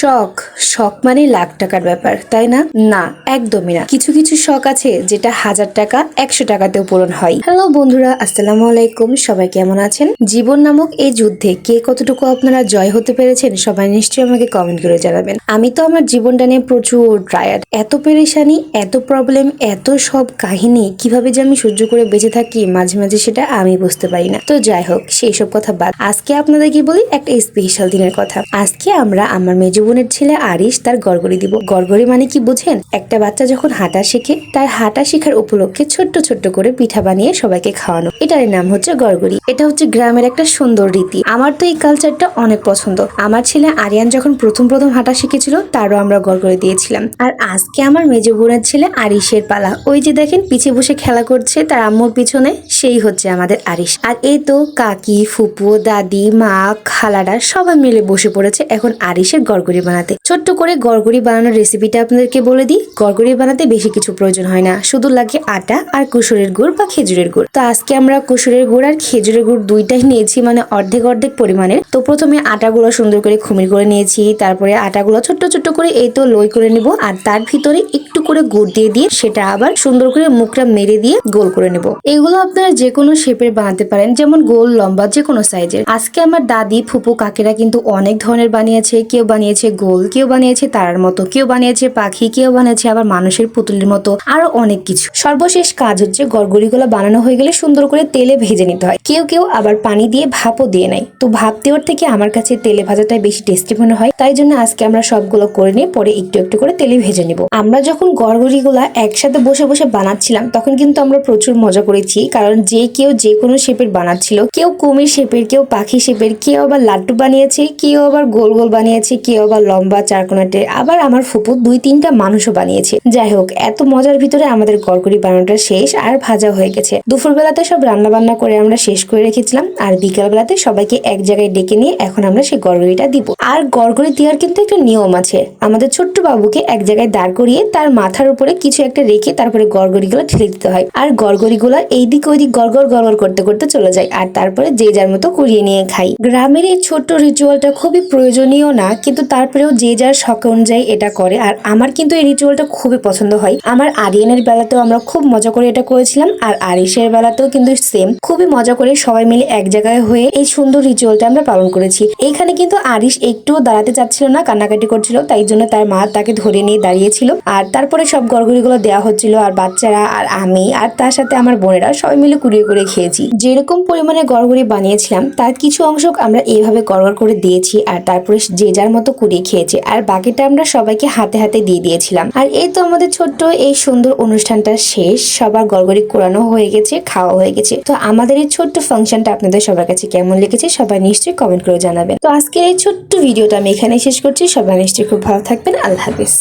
শখ শখ মানে লাখ টাকার ব্যাপার, তাই না? না, একদমই না। কিছু কিছু শখ আছে যেটা 1000 টাকা 100 টাকাতেও পূরণ হয়। হ্যালো বন্ধুরা, আসসালামু আলাইকুম। সবাই কেমন আছেন? জীবন নামক এই যুদ্ধে কে কতটুকু আপনারা জয় হতে পেরেছেন সবাই নিশ্চয়ই আমাকে কমেন্ট করে জানাবেন। আমি তো আমার জীবনটা নিয়ে প্রচুর টায়ার্ড। এত পেরেশানি, এত প্রবলেম, এত সব কাহিনী কিভাবে যে আমি সহ্য করে বেঁচে থাকি মাঝে মাঝে সেটা আমি বুঝতে পারি না। তো যাই হোক, সেই সব কথা বাদ। আজকে আপনাদের কি বলি, একটা স্পেশাল দিনের কথা। আজকে আমরা আমার মেজ বোনের ছেলে আরিশ তার গড়গড়ি দিব। গড়গড়ি মানে কি বুঝেন? একটা বাচ্চা যখন হাঁটা শেখে, তার হাঁটা শেখার উপলক্ষে ছোট্ট ছোট্ট করে পিঠা বানিয়ে সবাইকে খাওয়ানো, এটার নাম হচ্ছে গড়গড়ি। এটা হচ্ছে গ্রামের একটা সুন্দর রীতি। আমার তো এই কালচারটা অনেক পছন্দ। আমার ছেলে আরিয়ান যখন প্রথম প্রথম হাঁটা শিখেছিল, তারও আমরা গড়গড়ি দিয়েছিলাম। আর আজকে আমার মেজ বোনের ছেলে আরিশের পালা। ওই যে দেখেন পিছে বসে খেলা করছে তার আম্মুর পিছনে, সেই হচ্ছে আমাদের আরিশ। আর এই তো কাকি, ফুপু, দাদি, মা, খালারা সবাই মিলে বসে পড়েছে এখন আরিশের গড়গড়ি বানাতে। ছোট্ট করে গড়গড়ি বানানোর রেসিপিটা আপনাদেরকে বলে দিই। গড়গড়ি বানাতে বেশি কিছু প্রয়োজন হয় না, শুধু লাগে আটা আর কুসুরের গুড় বা খেজুরের গুড়। তো আজকে আমরা কুসুরের গুড় আর খেজুরের গুড় দুইটাই নিয়েছি, মানে অর্ধেক অর্ধেক পরিমাণের। তো প্রথমে আটাগুলো সুন্দর করে খুমির করে নিয়েছি, তারপরে আটাগুলো ছোট্ট ছোট্ট করে এই তো লই করে নিব, আর তার ভিতরে একটু করে গুড় দিয়ে দিয়ে সেটা আবার সুন্দর করে মুখটা মেরে দিয়ে গোল করে নেব। এগুলো আপনারা যে কোনো শেপের বানাতে পারেন, যেমন গোল, লম্বা, যে কোনো সাইজের। আজকে আমার দাদি, ফুপু, কাকিরা কিন্তু অনেক ধরনের বানিয়েছে। কেউ বানিয়েছে গোল, কেউ বানিয়েছে তারার মতো, কেউ বানিয়েছে পাখি, কেউ বানিয়েছে আবার মানুষের পুতুলের মতো, আরো অনেক কিছু। সর্বশেষ কাজ হচ্ছে গড়গড়িগুলো বানানো হয়ে গেলে সুন্দর করে তেলে ভেজে নিতে হয়। কেউ কেউ আবার পানি দিয়ে ভাপও দিয়ে নেয়। তো ভাপ দেওয়ার থেকে আমার কাছে তেলে ভাজাটাই বেশি টেস্টি মনে হয়, তাই জন্য আজকে আমরা সবগুলো করে নিয়ে পরে একটু একটু করে তেলে ভেজে নিব। আমরা যখন গড়গড়িগুলা একসাথে বসে বসে বানাচ্ছিলাম তখন কিন্তু আমরা প্রচুর মজা করেছি, কারণ যে কেউ যে কোনো শেপের বানাচ্ছিল। কেউ কুমির শেপের, কেউ পাখি শেপের, কেউ আবার লাড্ডু বানিয়েছে, কেউ আবার গোল গোল বানিয়েছে, কেউ আবার লম্বা চারকোনাটে, আবার আমার ফুপু 2-3টা মানুষও বানিয়েছে। যাই হোক, এত মজার ভিতরে আমাদের গড়গড়ি বানানোটা শেষ আর ভাজা হয়ে গেছে। দুপুর বেলাতে সব রান্না বান্না করে আমরা শেষ করে রেখেছিলাম, আর বিকাল বেলাতে সবাইকে এক জায়গায় ডেকে নিয়ে এখন আমরা সেই গড়গড়িটা দিব। আর গড়গড়ি দেওয়ার কিন্তু একটা নিয়ম আছে। আমাদের ছোট্ট বাবুকে এক জায়গায় দাঁড় করিয়ে তার মাথার উপরে কিছু একটা রেখে তারপরে গড়গড়িগুলো ঠেলে দিতে হয়, আর গড়গড়িগুলো এইদিক ওইদিক গড়গড় গড়গড় করতে করতে চলে যায়, আর তারপরে যে যার মতো কুড়িয়ে নিয়ে খাই। গ্রামের এই ছোট্ট রিচুয়ালটা খুবই প্রয়োজনীয় না, কিন্তু তারপরেও যে যার শখ অনুযায়ী এটা করে। আর আমার কিন্তু এই রিচুয়ালটা খুবই পছন্দ হয়। আমার আরিয়ানের বেলাতেও আমরা খুব মজা করে এটা করেছিলাম, আর আরিশের বেলাতেও কিন্তু সেম, খুবই মজা করে সবাই মিলে এক জায়গায় হয়ে এই সুন্দর রিচুয়ালটা আমরা পালন করেছি। এইখানে কিন্তু আরিশ একটুও দাঁড়াতে চাচ্ছিল না, কান্নাকাটি করছিল, তাই জন্য তার মা তাকে ধরে নিয়ে দাঁড়িয়েছিল। আর তারপরে সব গড়গড়িগুলো দেওয়া হচ্ছিল, আর বাচ্চারা আর আমি আর তার সাথে আমার বোনেরা সবাই মিলে কুড়িয়ে করে খেয়েছি। যেরকম পরিমাণে গড়গড়ি বানিয়েছিলাম তার কিছু অংশ আমরা এইভাবে গড়গড় করে দিয়েছি, আর তারপরে যে যার মতো কুড়িয়ে খেয়েছে, আর বাকিটা আমরা সবাইকে হাতে হাতে দিয়ে দিয়েছিলাম। আর এই তো আমাদের ছোট্ট এই সুন্দর অনুষ্ঠানটা শেষ, সবার গড়গড়ি কোরানো হয়ে গেছে, খাওয়া হয়ে গেছে। তো আমাদের এই ছোট্ট ফাংশনটা আপনাদের সবার কাছে কেমন লেগেছে সবাই নিশ্চয়ই কমেন্ট করে জানাবেন। তো আজকের এই ছোট্ট ভিডিওটা আমি এখানে শেষ করছি। সবাই নিশ্চয়ই খুব ভালো থাকবেন। আল্লাহ হাফেজ।